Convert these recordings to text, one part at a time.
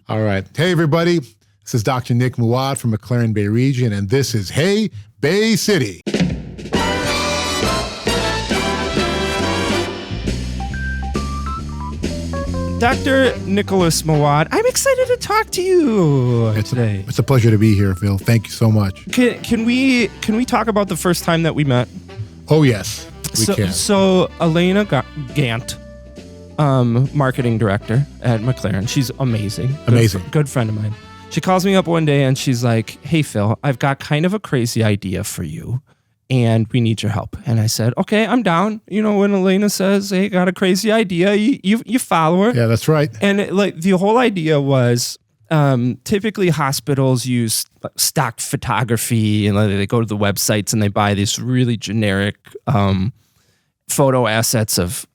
All right. Hey, everybody. This is Dr. Nick Mouawad from McLaren Bay Region, and this is Hey, Bay City. Dr. Nicholas Mouawad, I'm excited to talk to you today. It's a pleasure to be here, Phil. Thank you so much. Can we talk about the first time that we met? Oh, yes, we can. So Elena Gant, marketing director at McLaren. She's amazing. Good friend of mine. She calls me up one day and she's like, hey, Phil, I've got kind of a crazy idea for you and we need your help. And I said, okay, I'm down. You know, when Elena says, hey, got a crazy idea, you follow her. Yeah, that's right. And the whole idea was typically hospitals use stock photography and they go to the websites and they buy these really generic photo assets of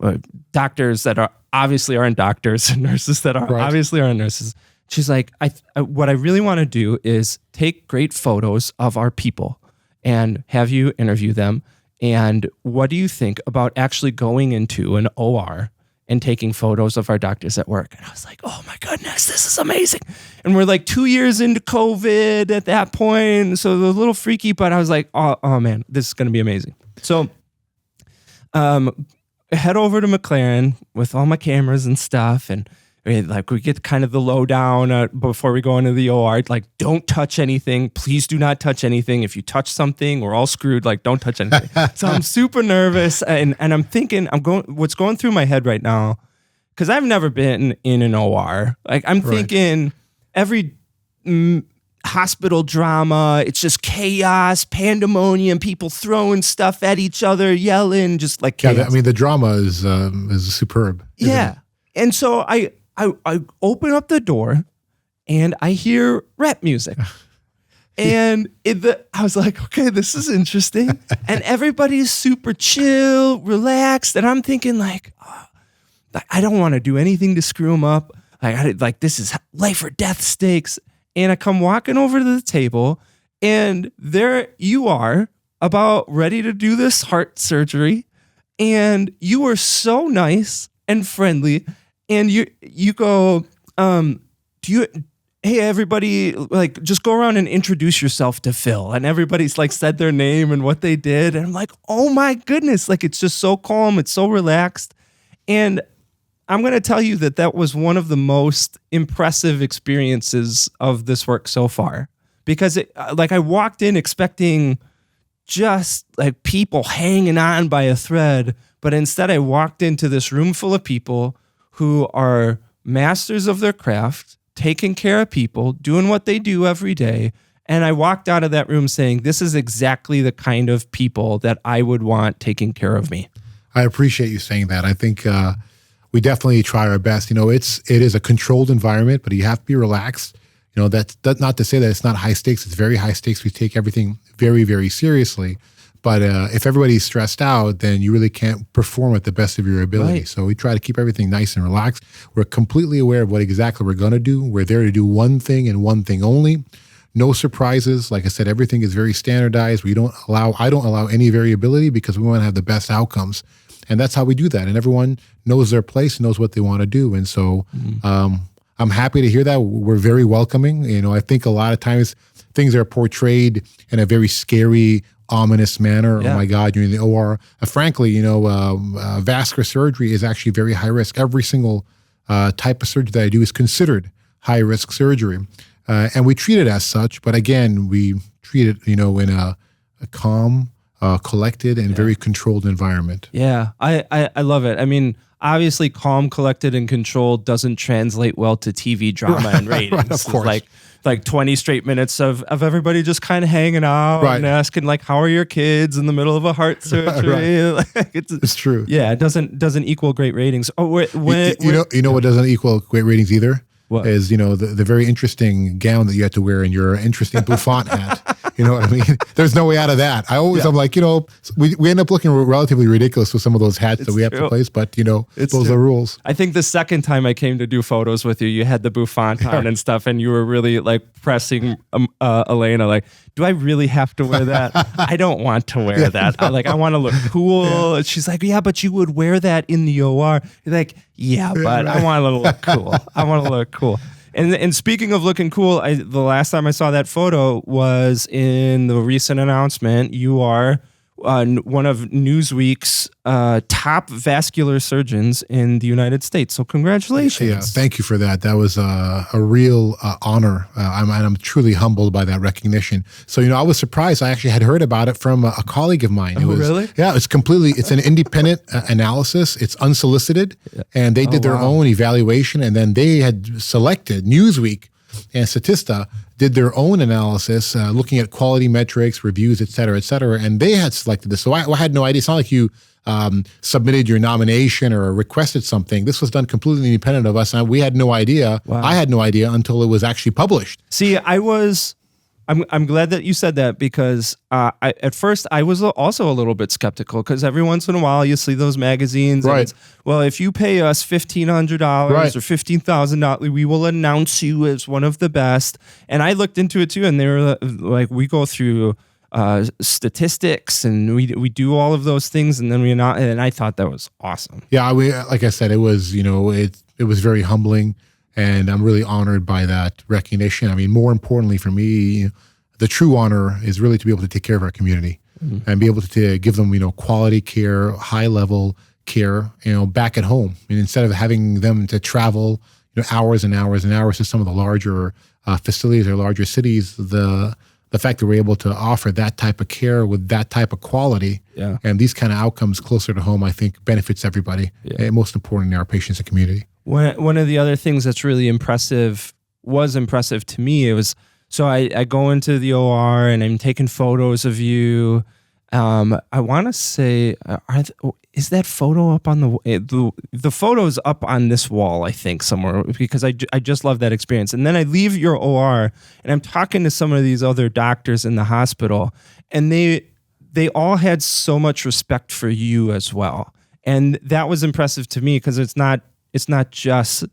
doctors that obviously aren't doctors and nurses that obviously aren't nurses. She's like, what I really want to do is take great photos of our people and have you interview them. And what do you think about actually going into an OR and taking photos of our doctors at work? And I was like, oh my goodness, this is amazing. And we're like 2 years into COVID at that point. So it was a little freaky, but I was like, oh man, this is going to be amazing. So head over to McLaren with all my cameras and stuff. And we get kind of the lowdown before we go into the OR. Like, don't touch anything. Please do not touch anything. If you touch something, we're all screwed. Like, don't touch anything. So I'm super nervous, and I'm thinking, what's going through my head right now, because I've never been in an OR. Like, I'm thinking every hospital drama, it's just chaos, pandemonium, people throwing stuff at each other, yelling, just like chaos. Yeah, I mean, the drama is superb. Yeah, and so I open up the door and I hear rap music. And I was like, okay, this is interesting. And everybody's super chill, relaxed. And I'm thinking like, I don't want to do anything to screw them up. This is life or death stakes. And I come walking over to the table and there you are about ready to do this heart surgery. And you were so nice and friendly. And you go, hey, everybody, like, just go around and introduce yourself to Phil. And everybody's like said their name and what they did. And I'm like, oh my goodness. Like, it's just so calm. It's so relaxed. And I'm going to tell you that was one of the most impressive experiences of this work so far. Because I walked in expecting just like people hanging on by a thread. But instead I walked into this room full of people who are masters of their craft, taking care of people, doing what they do every day. And I walked out of that room saying, this is exactly the kind of people that I would want taking care of me. I appreciate you saying that. I think we definitely try our best. You know, it is a controlled environment, but you have to be relaxed. You know, that's not to say that it's not high stakes. It's very high stakes. We take everything very, very seriously. But if everybody's stressed out, then you really can't perform at the best of your ability. Right. So we try to keep everything nice and relaxed. We're completely aware of what exactly we're going to do. We're there to do one thing and one thing only. No surprises. Like I said, everything is very standardized. I don't allow any variability because we want to have the best outcomes. And that's how we do that. And everyone knows their place, knows what they want to do. And so I'm happy to hear that. We're very welcoming. You know, I think a lot of times things are portrayed in a very scary, ominous manner. Yeah. Oh my God, you're in the OR. Frankly, you know, vascular surgery is actually very high risk. Every single type of surgery that I do is considered high risk surgery. And we treat it as such, but again, we treat it, you know, in a calm, collected and very controlled environment. Yeah, I love it. I mean, obviously calm, collected, and controlled doesn't translate well to TV drama and ratings. Right, of course. Like 20 straight minutes of everybody just kind of hanging out and asking like, how are your kids in the middle of a heart surgery? Like, it's true. Yeah, it doesn't equal great ratings. Oh, you know what doesn't equal great ratings either? What? Is, you know, the very interesting gown that you have to wear and your interesting bouffant hat. You know what I mean? There's no way out of that. I'm like, you know, we end up looking relatively ridiculous with some of those hats that we have to place, but, you know, those are rules. I think the second time I came to do photos with you, you had the bouffant on and stuff, and you were really like pressing Elena, like, do I really have to wear that? I don't want to wear that. I want to look cool. And she's like, yeah, but you would wear that in the OR. You're like, yeah, but I want to look cool. I want to look cool. And speaking of looking cool, the last time I saw that photo was in the recent announcement. You are one of Newsweek's top vascular surgeons in the United States. So congratulations. Yeah, thank you for that. That was a real honor. I'm truly humbled by that recognition. So, I was surprised. I actually had heard about it from a colleague of mine. Really? Yeah, it's an independent analysis. It's unsolicited. And they did their own evaluation. And then they had selected Newsweek and Statista did their own analysis, looking at quality metrics, reviews, et cetera, and they had selected this. So I had no idea. It's not like you submitted your nomination or requested something. This was done completely independent of us, and we had no idea. Wow. I had no idea until it was actually published. See, I'm glad that you said that, because at first I was also a little bit skeptical, because every once in a while you see those magazines. Right. And if you pay us $1,500 or $15,000, we will announce you as one of the best. And I looked into it too, and they were like, we go through statistics and we do all of those things, and then and I thought that was awesome. Yeah, like I said, it was it was very humbling. And I'm really honored by that recognition. I mean, more importantly for me, the true honor is really to be able to take care of our community and be able to give them, quality care, high level care, back at home. And instead of having them to travel, hours and hours and hours to some of the larger facilities or larger cities, the fact that we're able to offer that type of care with that type of quality and these kind of outcomes closer to home, I think benefits everybody, and most importantly, our patients and community. One of the other things that's really impressive to me, it was, so I go into the OR and I'm taking photos of you. I want to say, is that photo up on the photo's up on this wall, I think, somewhere, because I just love that experience. And then I leave your OR and I'm talking to some of these other doctors in the hospital, and they all had so much respect for you as well. And that was impressive to me, because it's not just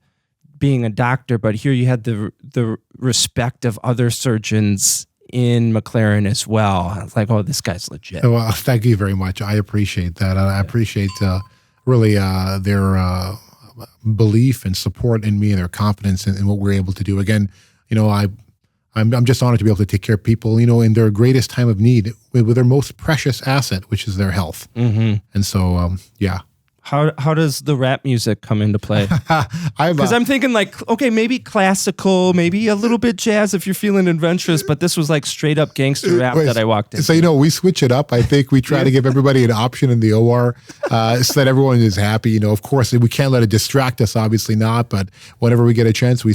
being a doctor, but here you had the respect of other surgeons in McLaren as well. I was like, oh, this guy's legit. Well, thank you very much. I appreciate that. I appreciate really their belief and support in me and their confidence in what we're able to do. Again, I'm just honored to be able to take care of people, in their greatest time of need with their most precious asset, which is their health. Mm-hmm. And so, yeah. How does the rap music come into play? Because I'm thinking okay, maybe classical, maybe a little bit jazz if you're feeling adventurous, but this was like straight up gangster rap that I walked in. So, we switch it up. I think we try to give everybody an option in the OR so that everyone is happy. Of course, we can't let it distract us, obviously not, but whenever we get a chance, we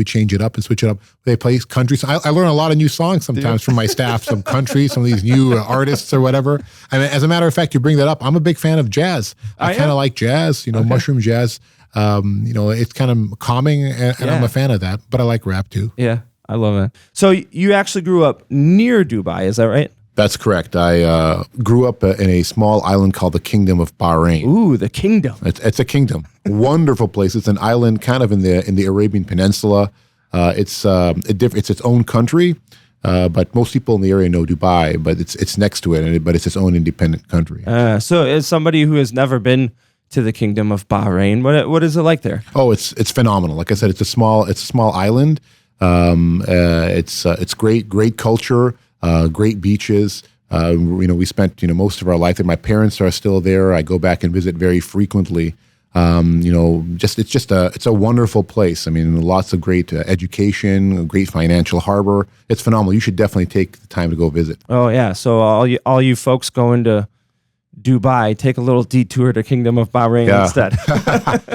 change it up and switch it up. They play country. I learn a lot of new songs sometimes from my staff, some country, some of these new artists or whatever. I mean, as a matter of fact, you bring that up. I'm a big fan of jazz. I kind of like jazz, okay. Mushroom jazz. It's kind of calming, and I'm a fan of that. But I like rap too. Yeah, I love it. So you actually grew up near Dubai, is that right? That's correct. I grew up in a small island called the Kingdom of Bahrain. Ooh, the kingdom. It's a kingdom. Wonderful place. It's an island kind of in the Arabian Peninsula. It's its own country. But most people in the area know Dubai, but it's next to it, but it's its own independent country. So as somebody who has never been to the Kingdom of Bahrain, what is it like there? Oh, it's phenomenal. Like I said, it's a small island. It's great culture, great beaches. We spent most of our life there. My parents are still there. I go back and visit very frequently. It's a wonderful place. I mean, lots of great education, a great financial harbor. It's phenomenal. You should definitely take the time to go visit. Oh yeah. So all you folks going to Dubai, take a little detour to Kingdom of Bahrain instead.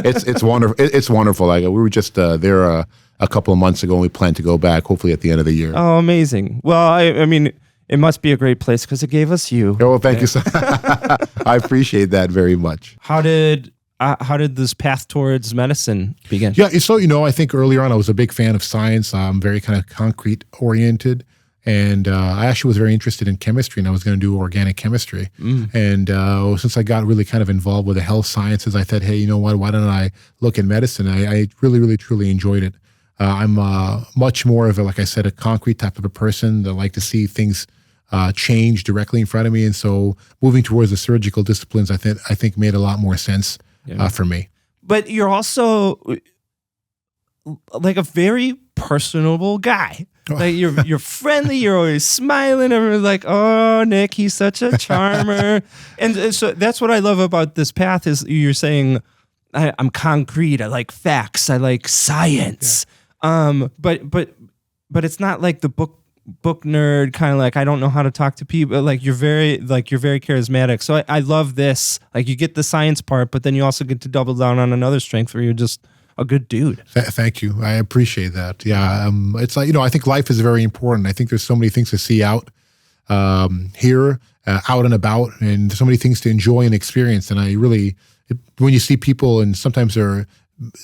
It's wonderful. It's wonderful. Like we were just there a couple of months ago, and we plan to go back hopefully at the end of the year. Oh, amazing. Well, I mean, it must be a great place because it gave us you. Oh, well, thank you. I appreciate that very much. How did this path towards medicine begin? Yeah, so I think earlier on I was a big fan of science. I'm very kind of concrete oriented, and I actually was very interested in chemistry, and I was going to do organic chemistry. And since I got really kind of involved with the health sciences, I thought, hey, you know what? Why don't I look at medicine? I really, really, truly enjoyed it. I'm much more of like I said, a concrete type of a person that like to see things change directly in front of me, and so moving towards the surgical disciplines, I think made a lot more sense. For me. But you're also, like a very personable guy. Like you're friendly, you're always smiling. Everyone's like, oh, Nick, he's such a charmer. And so that's what I love about this path is you're saying, I'm concrete. I like facts. I like science. Yeah. But it's not like the book nerd kind of like I don't know how to talk to people. Like you're very charismatic. So I love this. Like you get the science part, but then you also get to double down on another strength where you're just a good dude. Thank you. I appreciate that. Yeah. It's like, I think life is very important. I think there's so many things to see out here, out and about, and so many things to enjoy and experience. And when you see people, and sometimes they're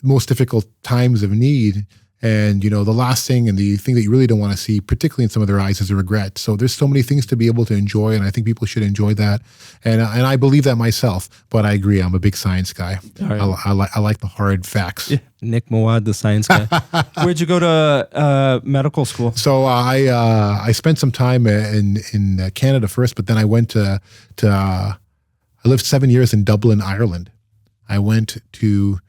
most difficult times of need, and, the last thing and the thing that you really don't want to see, particularly in some of their eyes, is a regret. So there's so many things to be able to enjoy, and I think people should enjoy that. And I believe that myself, but I agree. I'm a big science guy. Right. I like the hard facts. Yeah. Nick Mouawad, the science guy. Where'd you go to medical school? So I spent some time in Canada first, but then I went to I lived 7 years in Dublin, Ireland. I went to,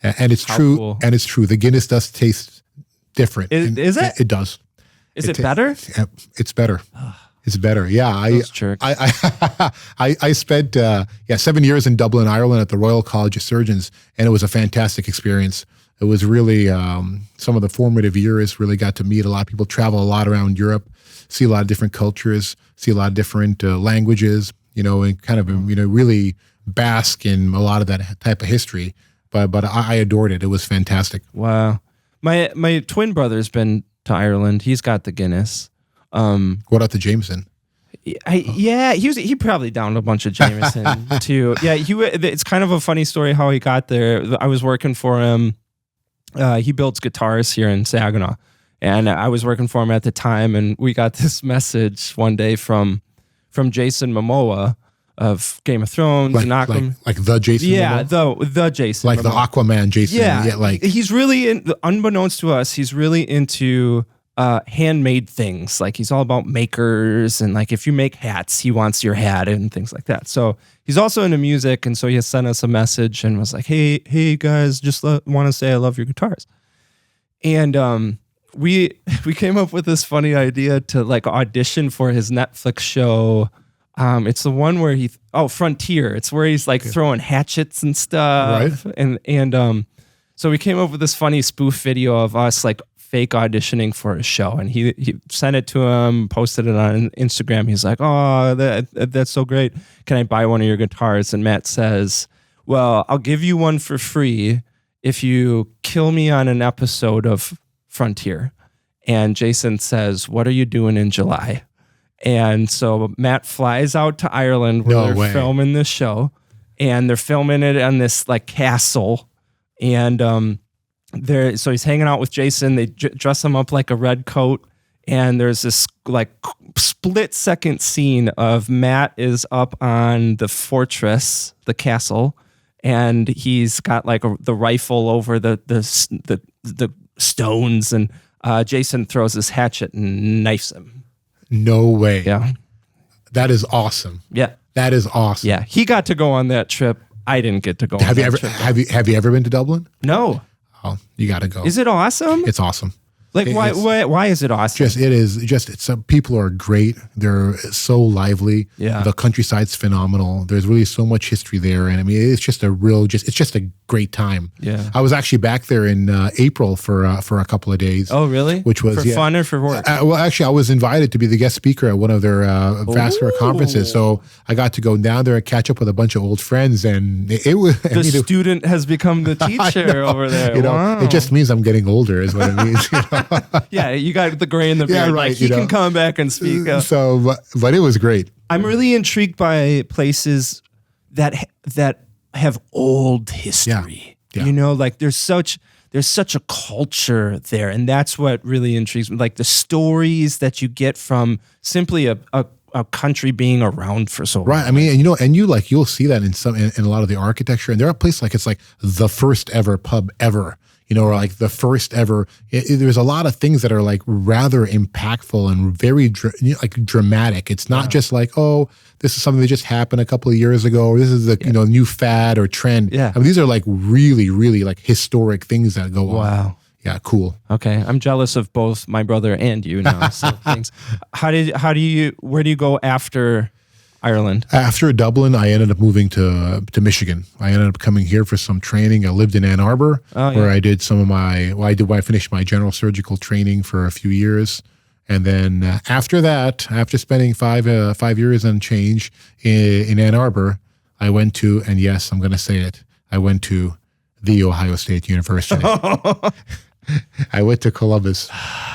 and it's true. Cool. And it's true. The Guinness does taste different. Is it? It does. Is it better? It's better. It's better. Yeah. I spent 7 years in Dublin, Ireland at the Royal College of Surgeons, and it was a fantastic experience. It was really some of the formative years, really got to meet a lot of people, travel a lot around Europe, see a lot of different cultures, see a lot of different languages, and kind of, really bask in a lot of that type of history. But I adored it. It was fantastic. Wow. My twin brother's been to Ireland. He's got the Guinness. What about the Jameson? He probably downed a bunch of Jameson too. Yeah, it's kind of a funny story how he got there. I was working for him. He builds guitars here in Saginaw, and I was working for him at the time. And we got this message one day from Jason Momoa of Game of Thrones, like the Jason. Yeah, the Jason, like Momoa. The Aquaman Jason. Yeah, like he's really unbeknownst to us, he's really into handmade things. Like he's all about makers, and like if you make hats, he wants your hat and things like that. So he's also into music, and so he has sent us a message and was like, "Hey guys, just want to say I love your guitars." And we came up with this funny idea to like audition for his Netflix show. It's the one where Frontier. It's where he's like throwing hatchets and stuff. Right. And so we came up with this funny spoof video of us like fake auditioning for a show, and he sent it to him, posted it on Instagram. He's like, "Oh, that's so great. Can I buy one of your guitars?" And Matt says, "Well, I'll give you one for free if you kill me on an episode of Frontier." And Jason says, "What are you doing in July?" And so Matt flies out to Ireland where they're filming this show, and they're filming it on this like castle. And so he's hanging out with Jason. They dress him up like a red coat, and there's this like split second scene of Matt is up on the fortress, the castle, and he's got like the rifle over the stones, and Jason throws his hatchet and knifes him. No way. Yeah. That is awesome. Yeah. That is awesome. Yeah. He got to go on that trip. I didn't get to go on that trip. Have you ever been to Dublin? No. Oh, you got to go. Is it awesome? It's awesome. Like, why is it awesome? People are great. They're so lively. Yeah. The countryside's phenomenal. There's really so much history there. And I mean, it's just a great time. Yeah. I was actually back there in April for a couple of days. Oh, really? Which was for fun or for work? Well, actually, I was invited to be the guest speaker at one of their Vascular conferences. So I got to go down there and catch up with a bunch of old friends. And it was the student has become the teacher over there. Wow. It just means I'm getting older, is what it means. Yeah, you got the gray in the beard. Yeah, right, like he can come back and speak. But it was great. I'm really intrigued by places that have old history. Yeah. Like there's such a culture there, and that's what really intrigues me. Like the stories that you get from simply a country being around for so long. Right. I mean, you'll see that in a lot of the architecture, and there are places like it's like the first ever pub ever. or like the first ever. There's a lot of things that are like rather impactful and very dramatic. It's not just like, oh, this is something that just happened a couple of years ago, or this is a new fad or trend. Yeah. I mean, these are like really, really like historic things that go on. Wow. Yeah, cool. Okay, I'm jealous of both my brother and you now. So thanks. Where do you go after Ireland? After Dublin, I ended up moving to Michigan. I ended up coming here for some training. I lived in Ann Arbor, where I did I finished my general surgical training for a few years. And then after that, after spending 5 years and change in Ann Arbor, I went to, and yes, I'm going to say it, I went to the Ohio State University. I went to Columbus,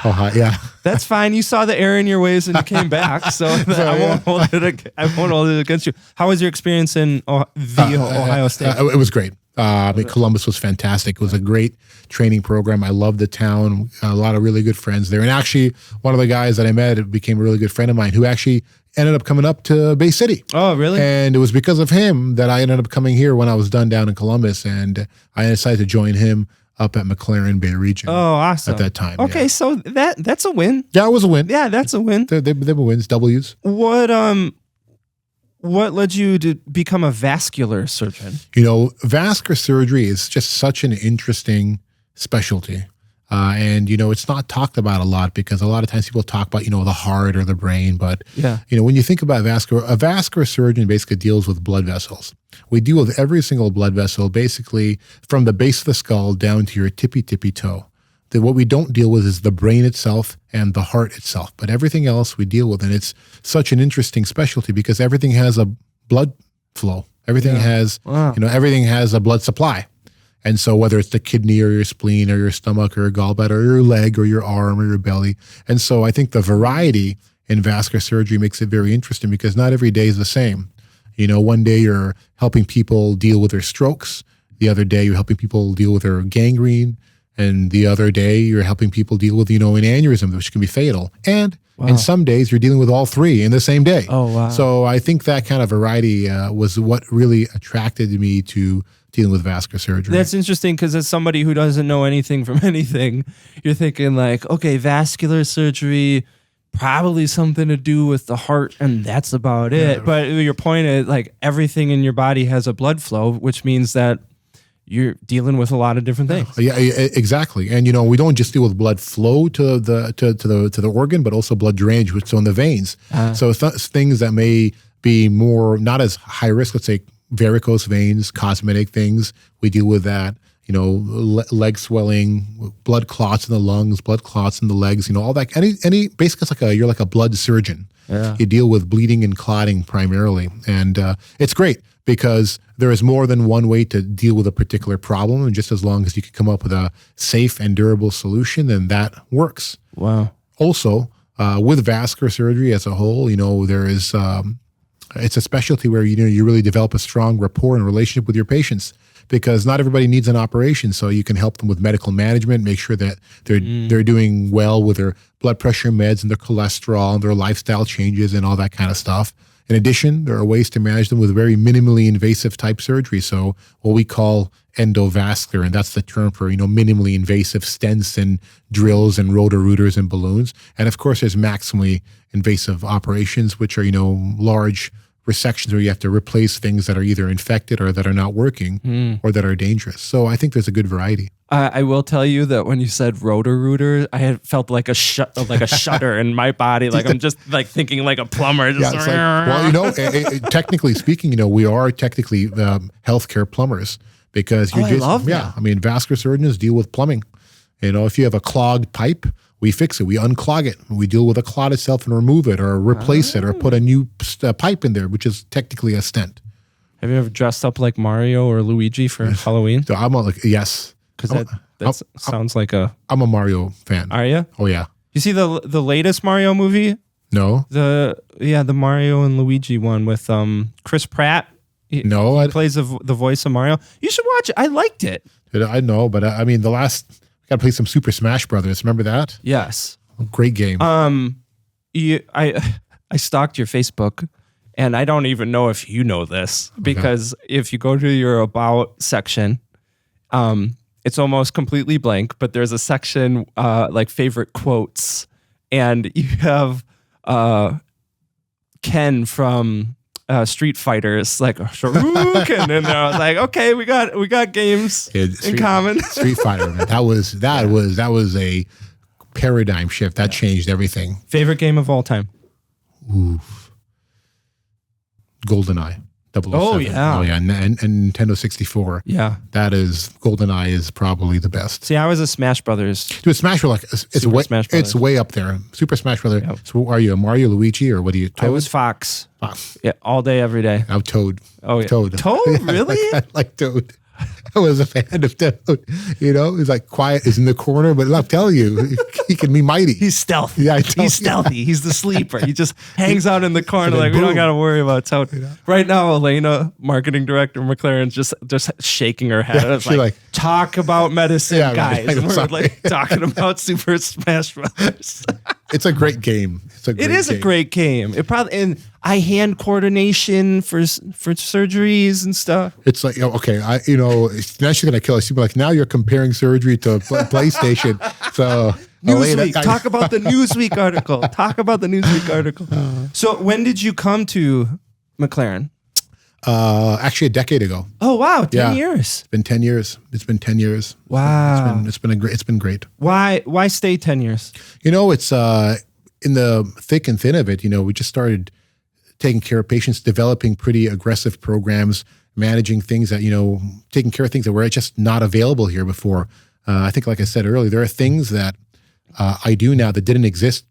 Ohio. Yeah, that's fine. You saw the error in your ways and you came back, so I won't hold it against you. How was your experience in Ohio State? It was great. Columbus was fantastic. It was a great training program. I loved the town. A lot of really good friends there, and actually, one of the guys that I met became a really good friend of mine, who actually ended up coming up to Bay City. Oh, really? And it was because of him that I ended up coming here when I was done down in Columbus, and I decided to join him up at McLaren Bay Region. Oh, awesome. At that time. Okay, so that's a win. Yeah, it was a win. Yeah, that's a win. They were wins, W's. What led you to become a vascular surgeon? Vascular surgery is just such an interesting specialty. And it's not talked about a lot, because a lot of times people talk about, the heart or the brain. But, when you think about a vascular surgeon basically deals with blood vessels. We deal with every single blood vessel, basically from the base of the skull down to your tippy toe. What we don't deal with is the brain itself and the heart itself, but everything else we deal with. And it's such an interesting specialty because everything has a blood flow. Everything has, everything has a blood supply. And so whether it's the kidney or your spleen or your stomach or your gallbladder or your leg or your arm or your belly. And so I think the variety in vascular surgery makes it very interesting, because not every day is the same. One day you're helping people deal with their strokes. The other day you're helping people deal with their gangrene. And the other day you're helping people deal with, an aneurysm, which can be fatal. And in some days you're dealing with all three in the same day. Oh, wow. So I think that kind of variety was what really attracted me to dealing with vascular surgery. That's interesting, because as somebody who doesn't know anything from anything, you're thinking like, okay, vascular surgery, probably something to do with the heart, and that's about it. But your point is, like, everything in your body has a blood flow, which means that you're dealing with a lot of different things. Yeah, exactly. And we don't just deal with blood flow to the organ, but also blood drainage, which is in the veins. So things that may be more not as high risk, let's say varicose veins, cosmetic things, we deal with that. Leg swelling, blood clots in the lungs, blood clots in the legs, all that. Any basically you're like a blood surgeon. Yeah. You deal with bleeding and clotting primarily. And it's great because there is more than one way to deal with a particular problem. And just as long as you can come up with a safe and durable solution, then that works. Wow. Also, with vascular surgery as a whole, there is, it's a specialty where, you really develop a strong rapport and relationship with your patients, because not everybody needs an operation. So you can help them with medical management, make sure that they're doing well with their blood pressure meds and their cholesterol and their lifestyle changes and all that kind of stuff. In addition, there are ways to manage them with very minimally invasive type surgery. So what we call endovascular, and that's the term for, minimally invasive stents and drills and rotor-rooters and balloons. And of course, there's maximally invasive operations, which are, large resections where you have to replace things that are either infected or that are not working or that are dangerous. So I think there's a good variety. I will tell you that when you said rotor-rooter, I had felt like a shudder in my body. Like I'm just like thinking like a plumber. Just technically speaking, we are technically healthcare plumbers, because I love that. Yeah, I mean, vascular surgeons deal with plumbing. If you have a clogged pipe, we fix it. We unclog it. We deal with the clot itself and remove it or replace it or put a new pipe in there, which is technically a stent. Have you ever dressed up like Mario or Luigi for Halloween? So I'm yes. Because that sounds like a... I'm a Mario fan. Are you? Oh, yeah. You see the latest Mario movie? No. The Mario and Luigi one with Chris Pratt. He plays the voice of Mario. You should watch it. I liked it. I know, but I mean, got to play some Super Smash Brothers. Remember that? Yes. Great game. I stalked your Facebook, and I don't even know if you know this, because if you go to your About section, it's almost completely blank, but there's a section like favorite quotes, and you have Ken from Street Fighters, like Shoryuken, and I was like, okay, we got games in common. Street Fighter, man. That was a paradigm shift. That changed everything. Favorite game of all time? Oof. GoldenEye. 007. Oh yeah. And Nintendo 64. Yeah. That is, GoldenEye is probably the best. See, I was a Smash Brothers. Dude, Smash Brothers, it's way up there. Super Smash Brothers. Yep. So what are you, a Mario, Luigi, or what are you, Toad? I was Fox. Yeah, all day, every day. I'm Toad. Oh yeah. Toad. Toad, really? I like Toad. I was a fan of Toad. You know, he's like quiet, is in the corner, but I'm telling you, he can be mighty. He's stealthy. Yeah, he's stealthy. He's the sleeper. He just hangs out in the corner like, boom. we don't got to worry about Toad. You know? Right now, Elena, marketing director McLaren's just shaking her head. It's like, talk about medicine, guys. Right, We're like talking about Super Smash Brothers. It's a great game. It is a great game. It probably, and eye-hand coordination for surgeries and stuff. It's like, okay, now she's gonna kill us. She'll be like, now you're comparing surgery to PlayStation. So Newsweek. Talk about the Newsweek article. Talk about the Newsweek article. So when did you come to McLaren? Actually, a decade ago. Oh wow, 10 years. It's been 10 years. It's been 10 years. Wow. It's been great. Why stay 10 years? It's in the thick and thin of it. We just started taking care of patients, developing pretty aggressive programs, managing things that, taking care of things that were just not available here before. I think, like I said earlier, there are things that I do now that didn't exist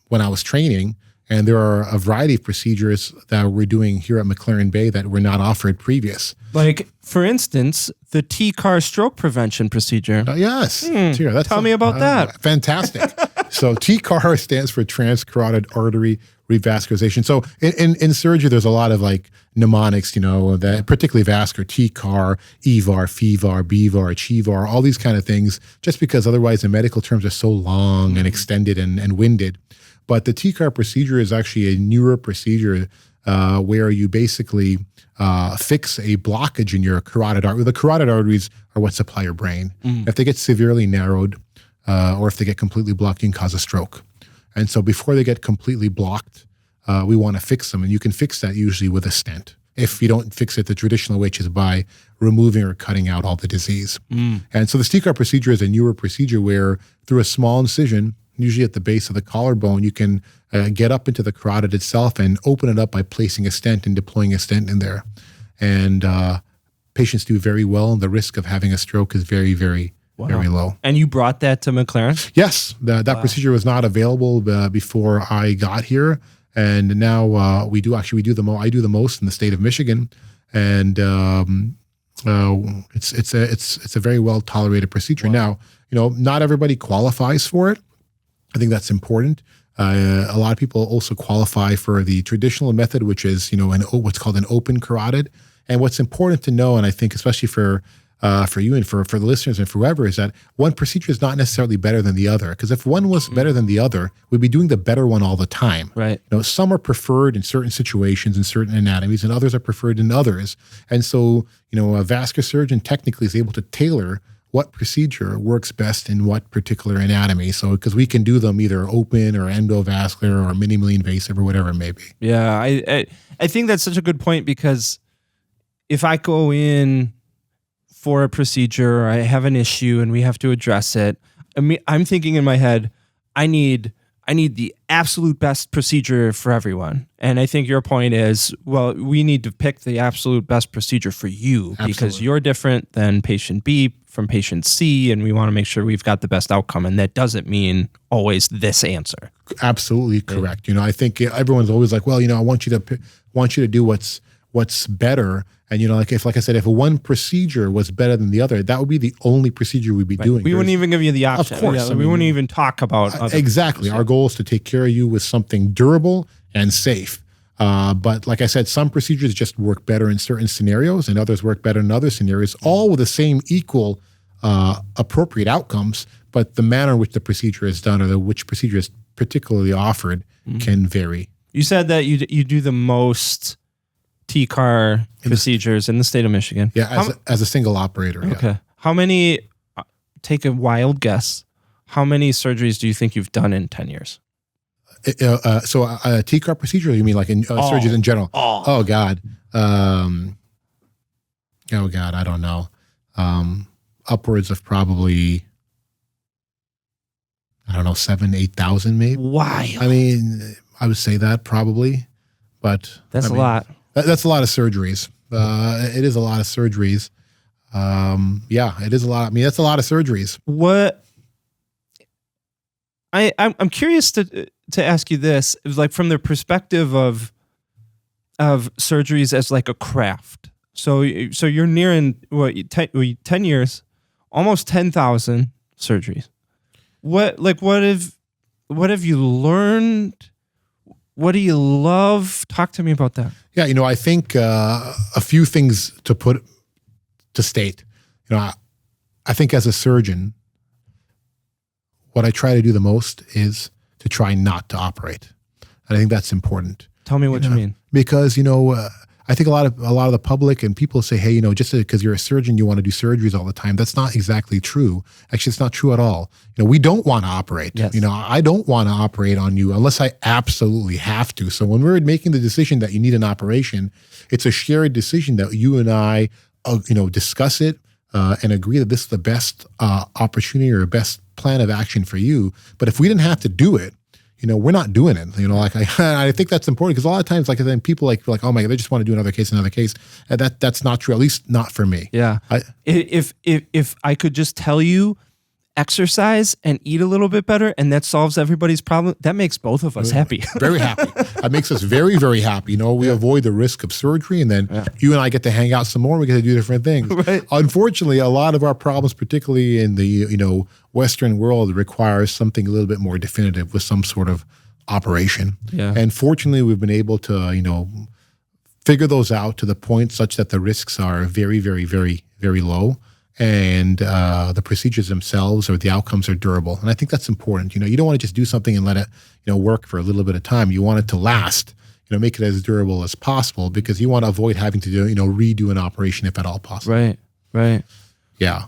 when I was training. And there are a variety of procedures that we're doing here at McLaren Bay that were not offered previous. Like, for instance, the TCAR stroke prevention procedure. Yes. Tell me about that. Fantastic. So TCAR stands for transcarotid artery revascularization. So in surgery, there's a lot of like mnemonics, that particularly vascular, TCAR, EVAR, FEVAR, BVAR, CHEVAR, all these kind of things, just because otherwise the medical terms are so long and extended and winded. But the TCAR procedure is actually a newer procedure where you basically fix a blockage in your carotid artery. The carotid arteries are what supply your brain. If they get severely narrowed or if they get completely blocked, you can cause a stroke. And so before they get completely blocked, we want to fix them. And you can fix that usually with a stent. If you don't fix it the traditional way, which is by removing or cutting out all the disease. And so the TCAR procedure is a newer procedure where through a small incision, usually at the base of the collarbone, you can get up into the carotid itself and open it up by placing a stent and deploying a stent in there. And patients do very well, and the risk of having a stroke is very, very, very low. And you brought that to McLaren? Yes. That procedure was not available before I got here. And now we do the most in the state of Michigan. And it's a very well tolerated procedure. Now, not everybody qualifies for it. I think that's important. A lot of people also qualify for the traditional method, which is, what's called an open carotid. And what's important to know, and I think especially for you and for the listeners and for whoever, is that one procedure is not necessarily better than the other. Because if one was better than the other, we'd be doing the better one all the time. Right. Some are preferred in certain situations and certain anatomies, and others are preferred in others. And so, a vascular surgeon technically is able to tailor what procedure works best in what particular anatomy. So, because we can do them either open or endovascular or minimally invasive or whatever it may be. Yeah, I think that's such a good point, because if I go in for a procedure, or I have an issue and we have to address it, I'm thinking in my head, I need the absolute best procedure for everyone. And I think your point is, well, we need to pick the absolute best procedure for you. Absolutely. Because you're different than patient B from patient C, and we want to make sure we've got the best outcome. And that doesn't mean always this answer. Absolutely correct. I think everyone's always like, well, I want you to do what's better. And like I said, if one procedure was better than the other, that would be the only procedure we'd be doing. We wouldn't even give you the option. Of course. We wouldn't even talk about exactly. Our goal is to take care of you with something durable and safe. But like I said, some procedures just work better in certain scenarios and others work better in other scenarios, all with the same equal appropriate outcomes, but the manner in which the procedure is done or which procedure is particularly offered can vary. You said that you do the most TCAR procedures in the state of Michigan. Yeah, as a single operator. Okay. Yeah. How many take a wild guess. How many surgeries do you think you've done in 10 years? So a TCAR procedure, or you mean like in surgeries in general? Oh God. I don't know. Upwards of probably, 7,000, 8,000 maybe. Why? I mean, I would say that probably, but that's a lot. That's a lot of surgeries. It is a lot of surgeries. It is a lot. I mean, that's a lot of surgeries. What? I'm curious to ask you this, like from the perspective of surgeries as like a craft. So you're nearing 10 years, almost 10,000 surgeries. What have you learned? What do you love? Talk to me about that. Yeah, I think a few things to state. I think as a surgeon, what I try to do the most is to try not to operate. And I think that's important. Tell me what you mean. Because, I think a lot of the public and people say, hey, just because you're a surgeon, you want to do surgeries all the time. That's not exactly true. Actually, it's not true at all. We don't want to operate. Yes. I don't want to operate on you unless I absolutely have to. So when we're making the decision that you need an operation, it's a shared decision that you and I, discuss it and agree that this is the best opportunity or best plan of action for you. But if we didn't have to do it, we're not doing it. I think that's important because a lot of times, then people like, oh my God, they just want to do another case. And that's not true. At least not for me. Yeah. If I could just tell you, exercise and eat a little bit better, and that solves everybody's problem, that makes both of us happy. Very happy. That makes us very, very happy. We avoid the risk of surgery, and then you and I get to hang out some more. We get to do different things. Right. Unfortunately, a lot of our problems, particularly in the Western world, requires something a little bit more definitive with some sort of operation. Yeah. And fortunately, we've been able to figure those out to the point such that the risks are very, very, very, very low. And the procedures themselves or the outcomes are durable. And I think that's important. You don't want to just do something and let it, work for a little bit of time. You want it to last, make it as durable as possible because you want to avoid having to do, redo an operation if at all possible. Right. Yeah.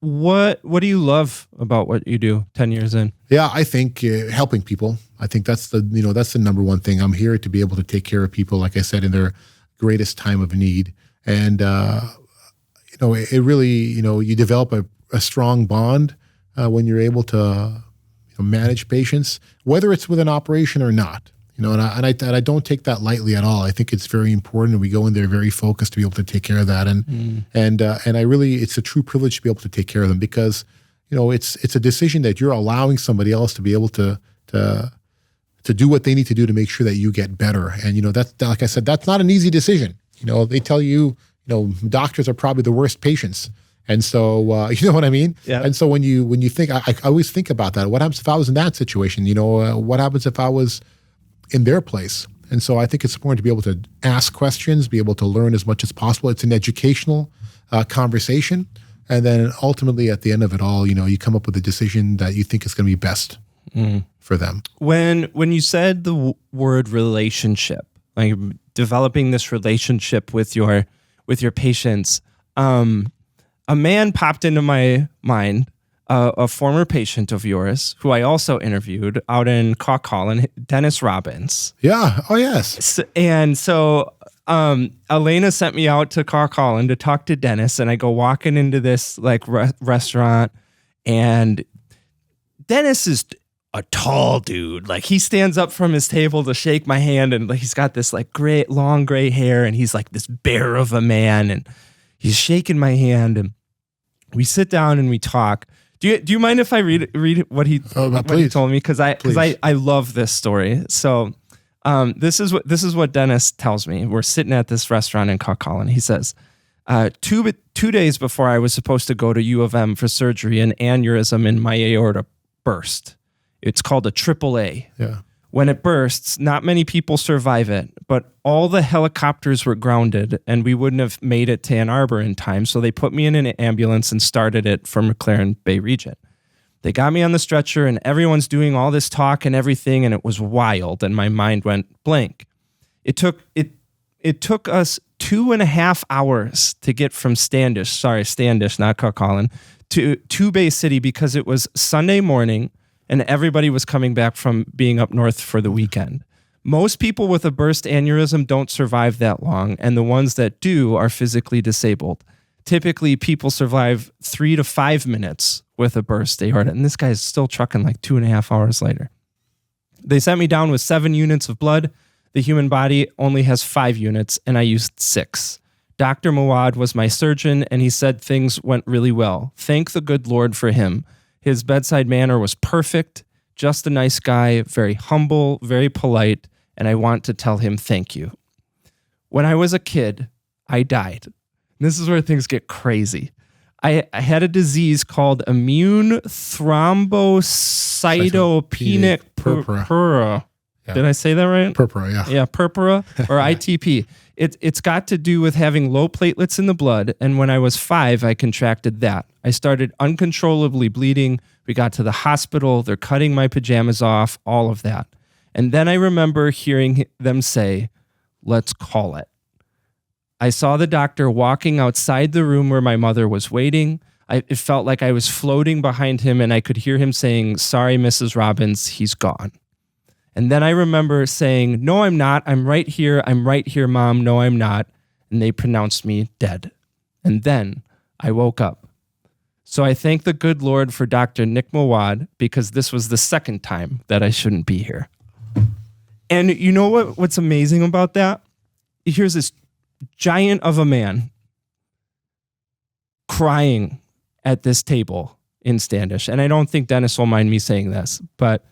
What do you love about what you do 10 years in? Yeah, I think helping people. I think that's the number one thing. I'm here to be able to take care of people, like I said, in their greatest time of need. And, it really, you develop a strong bond when you're able to manage patients, whether it's with an operation or not. And I don't take that lightly at all. I think it's very important, and we go in there very focused to be able to take care of that. And I really, it's a true privilege to be able to take care of them because, it's a decision that you're allowing somebody else to be able to do what they need to do to make sure that you get better. And that's, like I said, that's not an easy decision. They tell you. Doctors are probably the worst patients. And so, you know what I mean? Yeah. And so when you think, I always think about that. What happens if I was in that situation? What happens if I was in their place? And so I think it's important to be able to ask questions, be able to learn as much as possible. It's an educational conversation. And then ultimately at the end of it all, you come up with a decision that you think is going to be best for them. When you said the word relationship, like developing this relationship with your patients, a man popped into my mind, a former patient of yours who I also interviewed out in Cawcolin, Dennis Robbins. Yeah. Oh, yes. And so Elena sent me out to Cawcolin to talk to Dennis, and I go walking into this restaurant, and Dennis is a tall dude. Like, he stands up from his table to shake my hand, and he's got this long gray hair, and he's like this bear of a man, and he's shaking my hand, and we sit down and we talk. Do you mind if I read what he told me? Because I love this story. So this is what Dennis tells me. We're sitting at this restaurant in Cawcolin. He says, 2 days before I was supposed to go to U of M for surgery, an aneurysm in my aorta burst. It's called a AAA. Yeah. When it bursts, not many people survive it, but all the helicopters were grounded and we wouldn't have made it to Ann Arbor in time. So they put me in an ambulance and started it for McLaren Bay Region. They got me on the stretcher and everyone's doing all this talk and everything, and it was wild and my mind went blank. It took us 2.5 hours to get from Standish, not Cawcolin, to Bay City because it was Sunday morning and everybody was coming back from being up north for the weekend. Most people with a burst aneurysm don't survive that long, and the ones that do are physically disabled. Typically, people survive 3 to 5 minutes with a burst aorta, and this guy's still trucking like 2.5 hours later. They sent me down with 7 units of blood. The human body only has 5 units, and I used 6. Dr. Mouawad was my surgeon, and he said things went really well. Thank the good Lord for him. His bedside manner was perfect, just a nice guy, very humble, very polite, and I want to tell him thank you. When I was a kid, I died. This is where things get crazy. I had a disease called immune thrombocytopenic purpura. Yeah. Did I say that right? Purpura, yeah. Yeah, purpura or ITP. It's got to do with having low platelets in the blood, and when I was 5, I contracted that. I started uncontrollably bleeding. We got to the hospital. They're cutting my pajamas off, all of that. And then I remember hearing them say, let's call it. I saw the doctor walking outside the room where my mother was waiting. It felt like I was floating behind him, and I could hear him saying, sorry, Mrs. Robbins, he's gone. And then I remember saying, no, I'm not. I'm right here, Mom. No, I'm not. And they pronounced me dead. And then I woke up. So I thank the good Lord for Dr. Nick Mouawad, because this was the second time that I shouldn't be here. And you know what's amazing about that? Here's this giant of a man crying at this table in Standish. And I don't think Dennis will mind me saying this, but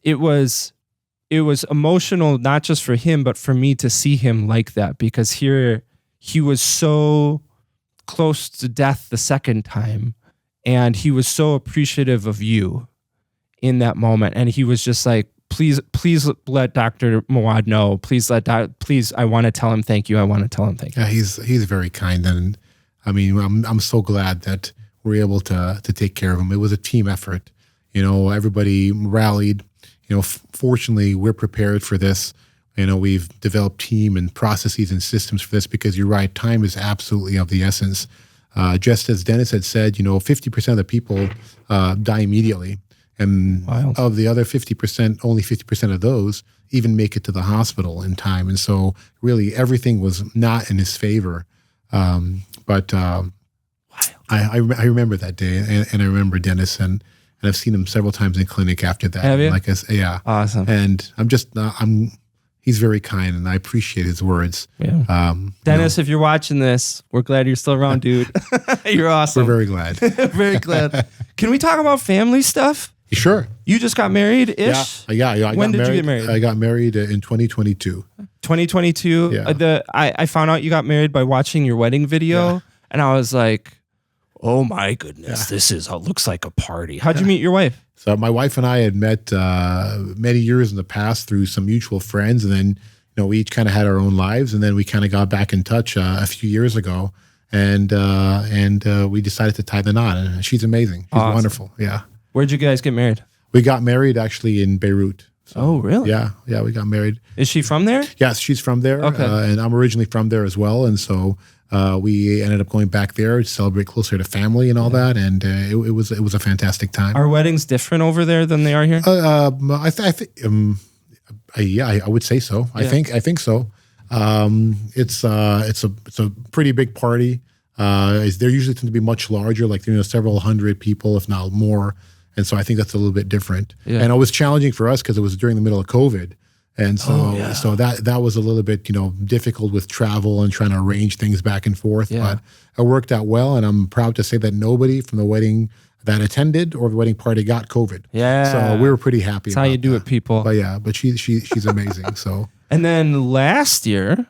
it was emotional, not just for him, but for me to see him like that, because here he was so close to death the second time, and he was so appreciative of you in that moment. And he was just like, please let Dr. Mouawad know. Please, I want to tell him thank you. I want to tell him thank you. Yeah, he's very kind. And I mean, I'm so glad that we're able to take care of him. It was a team effort. You know, everybody rallied. You know, fortunately, we're prepared for this. You know, we've developed team and processes and systems for this, because you're right, time is absolutely of the essence. Just as Dennis had said, you know, 50% of the people die immediately. And Wild. Of the other 50%, only 50% of those even make it to the hospital in time. And so really everything was not in his favor. But I remember that day, and I remember Dennis, and I've seen him several times in clinic after that. Have you? Like I said, yeah. Awesome. And he's very kind, and I appreciate his words. Yeah. Dennis, if you're watching this, we're glad you're still around, dude. You're awesome. We're very glad. Very glad. Can we talk about family stuff? Sure. You just got married-ish? Yeah. When did you get married? I got married in 2022. 2022. Yeah. I found out you got married by watching your wedding video, and I was like, oh my goodness, this looks like a party. How'd you meet your wife? So my wife and I had met many years in the past through some mutual friends, and then we each kind of had our own lives, and then we kind of got back in touch a few years ago, and we decided to tie the knot. And she's amazing. She's wonderful. Yeah. Where'd you guys get married? We got married actually in Beirut. So, oh, really? Yeah, we got married. Is she from there? Yes, she's from there. Okay. And I'm originally from there as well, and so we ended up going back there to celebrate closer to family and all that, and it was a fantastic time. Are weddings different over there than they are here? I would say so. I think so. It's a pretty big party. They usually tend to be much larger, like several hundred people, if not more. And so I think that's a little bit different. Yeah. And it was challenging for us because it was during the middle of COVID. And so so that was a little bit, difficult with travel and trying to arrange things back and forth. Yeah. But it worked out well. And I'm proud to say that nobody from the wedding that attended or the wedding party got COVID. Yeah. So we were pretty happy. That's how you do it, people. But she's amazing. So. And then last year,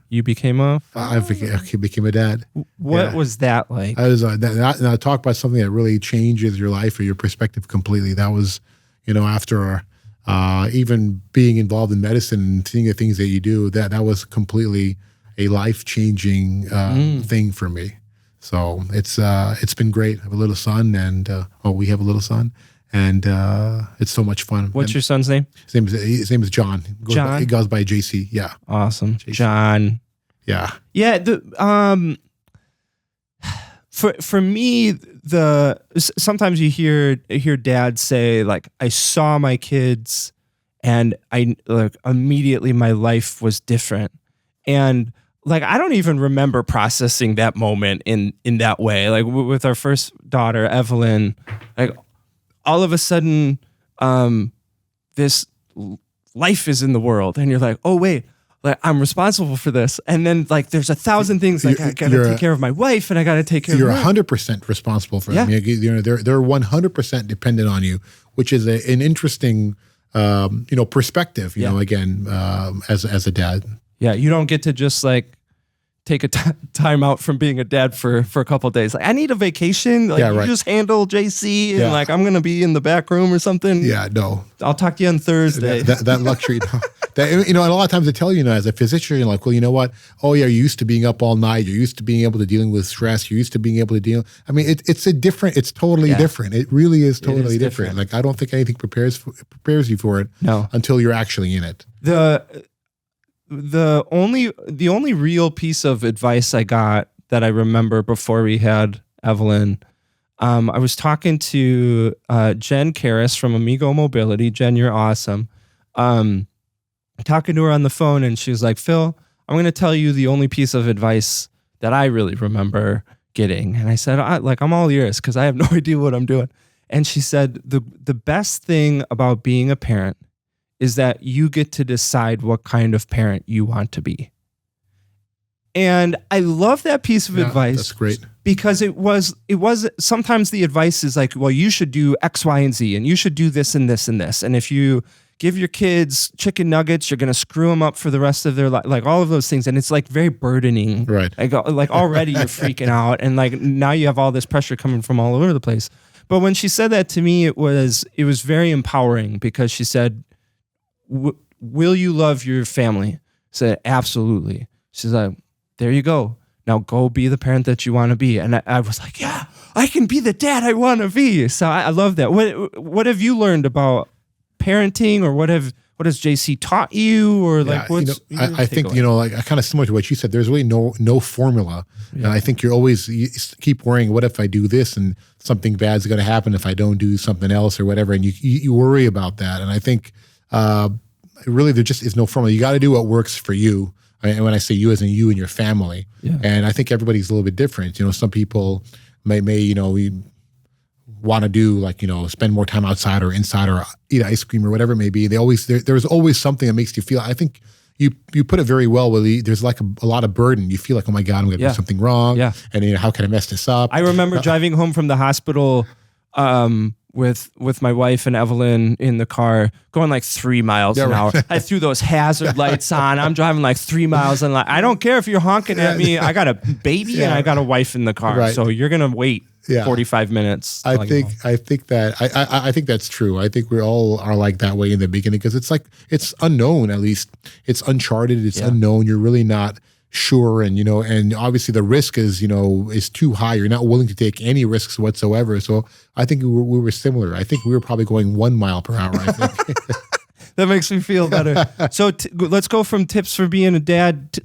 you became I became a dad. What was that like? I was I talk about something that really changes your life or your perspective completely. That was, after even being involved in medicine and seeing the things that you do, that was completely a life-changing thing for me. So it's been great. I have a little son, and we have a little son. And it's so much fun. What's your son's name? His name is John. He goes by JC. Yeah. Awesome. JC. John. Yeah. Yeah. For me, sometimes you hear dads say like, I saw my kids and I like immediately my life was different. And like, I don't even remember processing that moment in that way. Like with our first daughter, Evelyn, like all of a sudden, this life is in the world and you're like, oh wait, like I'm responsible for this. And then like, there's 1,000 things like I got to take care of my wife and I got to take care of You're her. 100% responsible for them. You know, they're 100% dependent on you, which is an interesting, perspective, you know, again, as a dad. Yeah. You don't get to just like take a time out from being a dad for a couple of days. Like I need a vacation. Like you just handle JC and like, I'm going to be in the back room or something. Yeah, no. I'll talk to you on Thursday. That luxury. That, you know, and a lot of times they tell you, as a physician, you're like, well, you know what? Oh yeah, you're used to being up all night. You're used to being able to dealing with stress. You're used to being able to deal. I mean, it's totally different. It really is totally different. Like I don't think anything prepares you for it until you're actually in it. The only real piece of advice I got that I remember before we had Evelyn, I was talking to Jen Karras from Amigo Mobility. Jen, you're awesome. Talking to her on the phone, and she was like, Phil, I'm going to tell you the only piece of advice that I really remember getting. And I said, I'm all ears because I have no idea what I'm doing. And she said, the best thing about being a parent is that you get to decide what kind of parent you want to be. And I love that piece of advice. That's great. Because it was sometimes the advice is like, well, you should do X, Y, and Z, and you should do this and this and this. And if you give your kids chicken nuggets, you're going to screw them up for the rest of their life, like all of those things. And it's like very burdening. Right. Like already you're freaking out. And like now you have all this pressure coming from all over the place. But when she said that to me, it was very empowering because she said, will you love your family? I said, absolutely. She's like, there you go. Now go be the parent that you want to be. And I was like, yeah, I can be the dad I want to be. So I love that. What have you learned about parenting, or what has JC taught you, or like what's I think like kind of similar to what you said. There's really no formula, and I think you keep worrying. What if I do this and something bad's going to happen if I don't do something else or whatever, and you worry about that. And I think really there just is no formula. You got to do what works for you. And when I say you, as in you and your family, and I think everybody's a little bit different. You know, some people may want to do like, spend more time outside or inside or eat ice cream or whatever it may be. There's always something that makes you feel, I think you put it very well, Willie. There's like a lot of burden. You feel like, oh my God, I'm going to do something wrong. Yeah. And how can I mess this up? I remember driving home from the hospital with my wife and Evelyn in the car going like 3 miles an hour. I threw those hazard lights on. I'm driving like 3 miles and like, I don't care if you're honking at me. I got a baby and I got a wife in the car. Right. So you're going to wait 45 minutes. I think that's true. I think we all are like that way in the beginning because it's like, it's unknown, at least it's uncharted. It's unknown. You're really not sure. And, and obviously the risk is too high. You're not willing to take any risks whatsoever. So I think we were similar. I think we were probably going 1 mile per hour, I think. That makes me feel better. So let's go from tips for being a dad.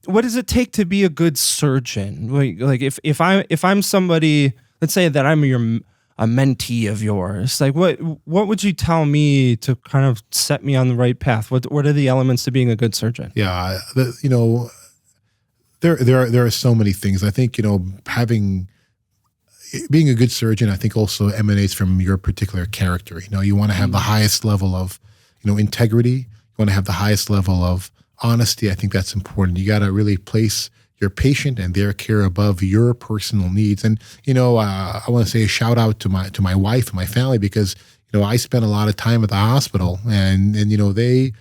What does it take to be a good surgeon? Like if I'm somebody, let's say that I'm a mentee of yours, like what would you tell me to kind of set me on the right path? What are the elements to being a good surgeon? Yeah, there are so many things. I think being a good surgeon, I think also emanates from your particular character. You want to have the highest level of integrity. You want to have the highest level of honesty. I think that's important. You got to really place your patient and their care above your personal needs. And I want to say a shout out to my wife and my family because I spent a lot of time at the hospital, and they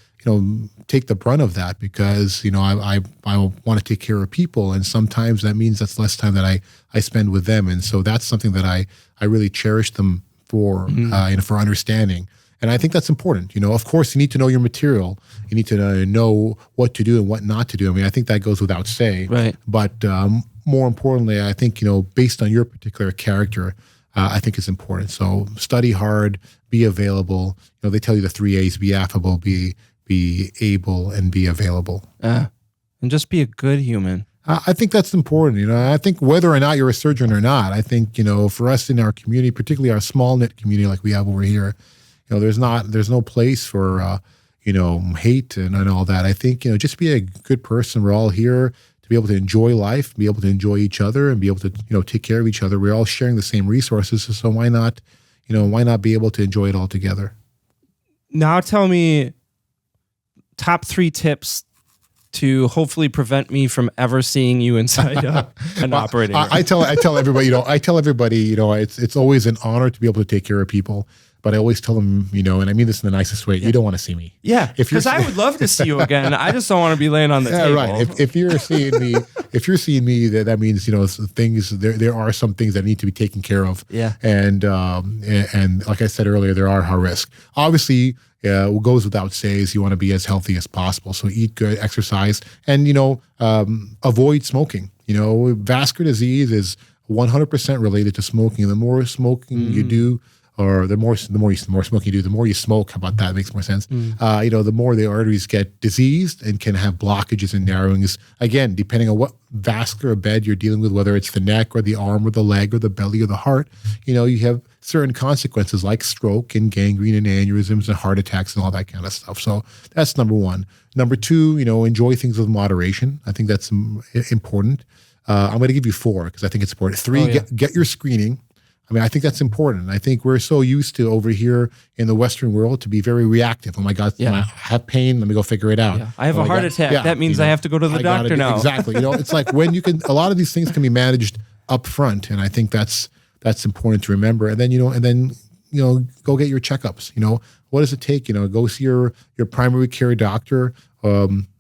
take the brunt of that because I want to take care of people, and sometimes that means that's less time that I spend with them, and so that's something that I really cherish them for for understanding. And I think that's important. Of course, you need to know your material. You need to know what to do and what not to do. I mean, I think that goes without saying. Right. But more importantly, I think, based on your particular character, I think it's important. So study hard, be available. They tell you the 3 A's: be affable, be able, and be available. And just be a good human. I think that's important. I think whether or not you're a surgeon or not, I think, for us in our community, particularly our small knit community like we have over here, there's no place for, hate and all that. I think, just be a good person. We're all here to be able to enjoy life, be able to enjoy each other and be able to, take care of each other. We're all sharing the same resources. So why not be able to enjoy it all together? Now tell me top 3 tips to hopefully prevent me from ever seeing you inside an operating room. I tell everybody, it's always an honor to be able to take care of people. But I always tell them, and I mean this in the nicest way, you don't want to see me. Yeah, because I would love to see you again. I just don't want to be laying on the table. Right. If you're seeing me, that means things. There are some things that need to be taken care of. Yeah. And like I said earlier, there are high risk. Obviously, what goes without say is you want to be as healthy as possible. So eat good, exercise, and avoid smoking. Vascular disease is 100% related to smoking. The more smoking you do, or the more smoking you do, the more you smoke. How about that? It makes more sense. The more the arteries get diseased and can have blockages and narrowings. Again, depending on what vascular bed you're dealing with, whether it's the neck or the arm or the leg or the belly or the heart, you have certain consequences like stroke and gangrene and aneurysms and heart attacks and all that kind of stuff. So that's number 1. Number 2, enjoy things with moderation. I think that's important. I'm going to give you 4 because I think it's important. 3, get your screening. I think that's important. I think we're so used to over here in the Western world to be very reactive. Oh my God, I have pain. Let me go figure it out. Yeah. I have a heart attack. That means I have to go to the doctor now. Exactly. It's like when a lot of these things can be managed up front. And I think that's important to remember. And then, go get your checkups. What does it take? Go see your primary care doctor.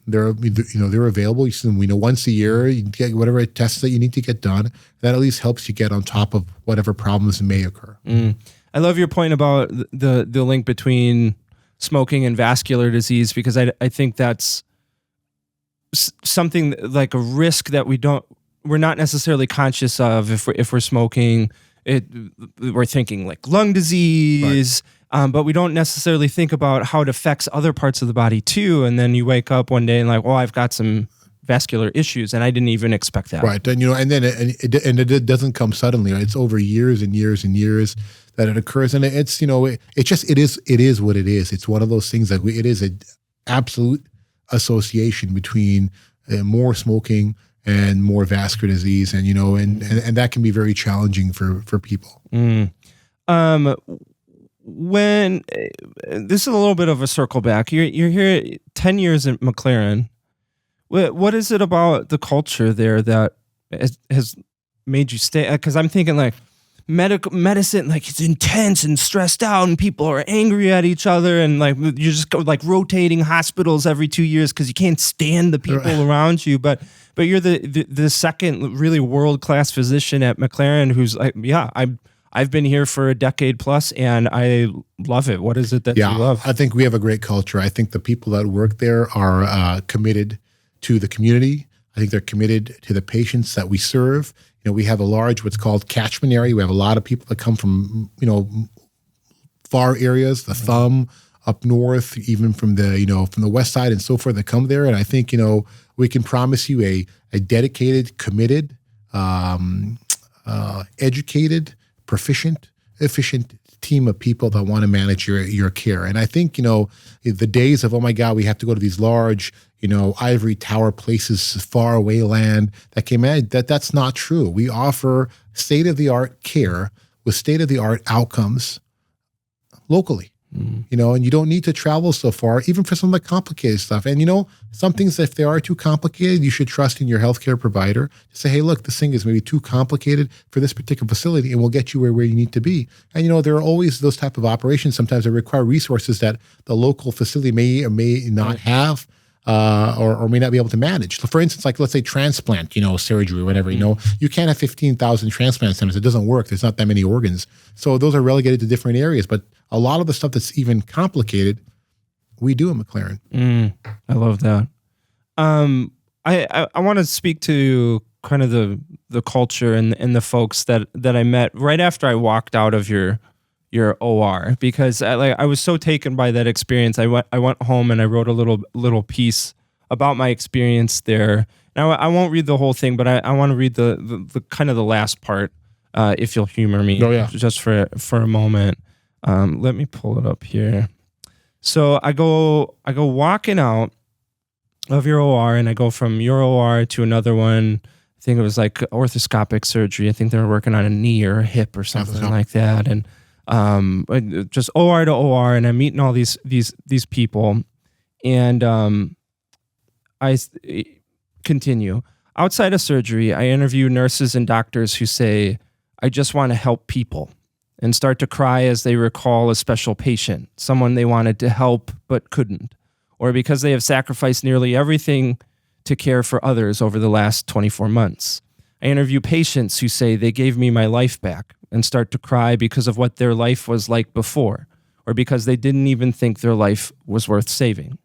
They're available. Once a year, you get whatever tests that you need to get done. That at least helps you get on top of whatever problems may occur. I love your point about the link between smoking and vascular disease, because I think that's something like a risk that we're not necessarily conscious of if we're smoking. We're thinking like lung disease. Right. But we don't necessarily think about how it affects other parts of the body too. And then you wake up one day and like, I've got some vascular issues, and I didn't even expect that. Right, and it doesn't come suddenly. It's over years and years and years that it occurs, and it is what it is. It's one of those things that it is an absolute association between more smoking and more vascular disease, and and that can be very challenging for people. When this is a little bit of a circle back, you're here 10 years at McLaren. What is it about the culture there that has made you stay? Because I'm thinking like medicine, like it's intense and stressed out, and people are angry at each other, and like you just go like rotating hospitals every 2 years because you can't stand the people around you. But you're the second really world-class physician at McLaren who's like, I've been here for a decade plus, and I love it. What is it that you love? I think we have a great culture. I think the people that work there are committed to the community. I think they're committed to the patients that we serve. We have a large, what's called catchment area. We have a lot of people that come from, far areas, the Thumb, up north, even from the west side and so forth that come there. And I think, we can promise you a dedicated, committed, educated, proficient, efficient team of people that want to manage your care. And I think, the days of, oh my God, we have to go to these large, ivory tower places, far away land that can manage, that's not true. We offer state-of-the-art care with state-of-the-art outcomes locally. And you don't need to travel so far, even for some of the complicated stuff. And, some things, if they are too complicated, you should trust in your healthcare provider to say, hey, look, this thing is maybe too complicated for this particular facility, and we'll get you where you need to be. And, there are always those type of operations sometimes that require resources that the local facility may or may not have. Or may not be able to manage. So for instance, like let's say transplant, surgery or whatever, you can't have 15,000 transplant centers. It doesn't work. There's not that many organs. So those are relegated to different areas. But a lot of the stuff that's even complicated, we do at McLaren. I love that. I want to speak to kind of the culture and the folks that I met right after I walked out of your OR, because I was so taken by that experience. I went home and I wrote a little piece about my experience there, Now, I won't read the whole thing, but I want to read the kind of the last part, if you'll humor me, just for a moment. Let me pull it up here. So I go walking out of your OR, and I go from your OR to another one. I think it was like orthoscopic surgery. I think they were working on a knee or a hip or something like that. And just OR to OR, and I'm meeting all these people, and I continue. Outside of surgery, I interview nurses and doctors who say, I just want to help people, and start to cry as they recall a special patient, someone they wanted to help but couldn't, or because they have sacrificed nearly everything to care for others over the last 24 months. I interview patients who say they gave me my life back, and start to cry because of what their life was like before, or because they didn't even think their life was worth saving.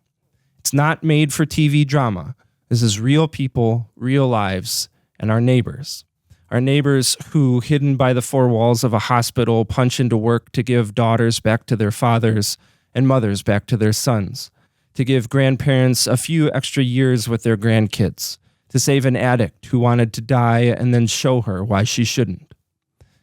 It's not made for TV drama. This is real people, real lives, and our neighbors. Our neighbors who, hidden by the four walls of a hospital, punch into work to give daughters back to their fathers and mothers back to their sons, to give grandparents a few extra years with their grandkids, to save an addict who wanted to die and then show her why she shouldn't.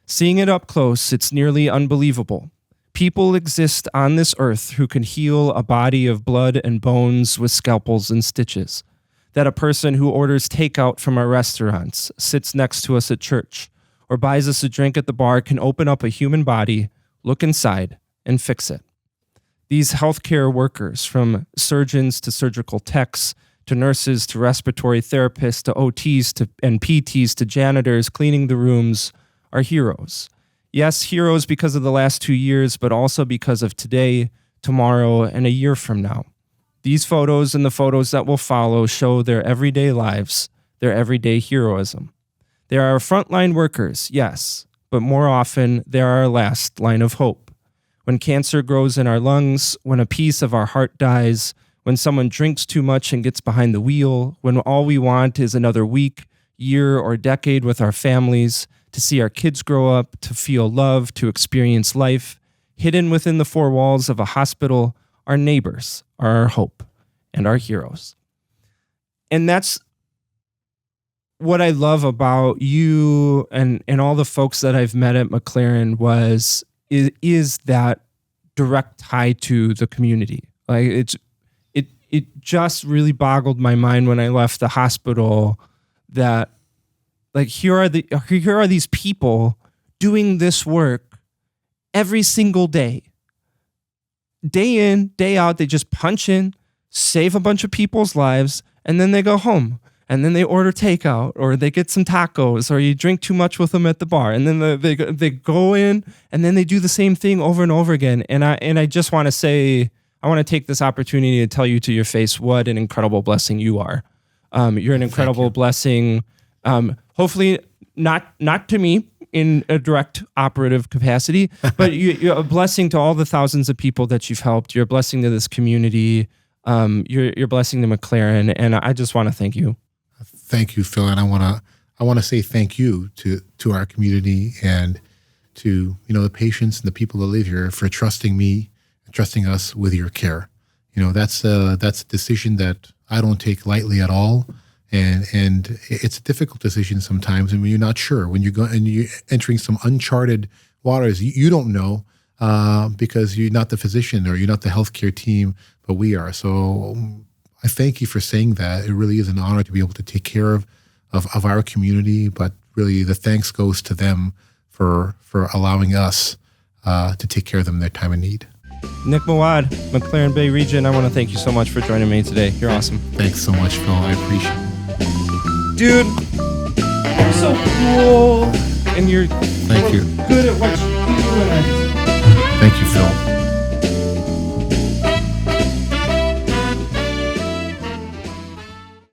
Seeing it up close, it's nearly unbelievable. People exist on this earth who can heal a body of blood and bones with scalpels and stitches. That a person who orders takeout from our restaurants, sits next to us at church, or buys us a drink at the bar can open up a human body, look inside, and fix it. These healthcare workers, from surgeons to surgical techs, to nurses, to respiratory therapists, to OTs, and PTs, to janitors cleaning the rooms, are heroes. Yes, heroes because of the last 2 years, but also because of today, tomorrow, and a year from now. These photos and the photos that will follow show their everyday lives, their everyday heroism. They are our frontline workers, yes, but more often, they are our last line of hope. When cancer grows in our lungs, when a piece of our heart dies, when someone drinks too much and gets behind the wheel, when all we want is another week, year, or decade with our families, to see our kids grow up, to feel love, to experience life, hidden within the four walls of a hospital, our neighbors are our hope and our heroes. And that's what I love about you and all the folks that I've met at McLaren is that direct tie to the community. Like it just really boggled my mind when I left the hospital that like here are these people doing this work every single day. Day in, day out, they just punch in, save a bunch of people's lives, and then they go home. And then they order takeout, or they get some tacos, or you drink too much with them at the bar. And then they go in, and then they do the same thing over and over again. And I just want to say, I want to take this opportunity to tell you to your face what an incredible blessing you are. You're an incredible blessing. Hopefully not to me in a direct operative capacity, but you're a blessing to all the thousands of people that you've helped. You're a blessing to this community. You're a blessing to McLaren, and I just want to thank you. Thank you, Phil, and I want to say thank you to our community and to the patients and the people that live here for trusting me, trusting us with your care. That's a decision that I don't take lightly at all. And it's a difficult decision sometimes, and when you're not sure, when you're entering some uncharted waters, you don't know because you're not the physician or you're not the healthcare team, but we are. So I thank you for saying that. It really is an honor to be able to take care of our community, but really the thanks goes to them for allowing us to take care of them in their time of need. Nick Mouawad, McLaren Bay Region, I want to thank you so much for joining me today. You're awesome. Thanks so much, Phil. I appreciate it. Dude, you're so cool, and you're Thank you. good at what you do, and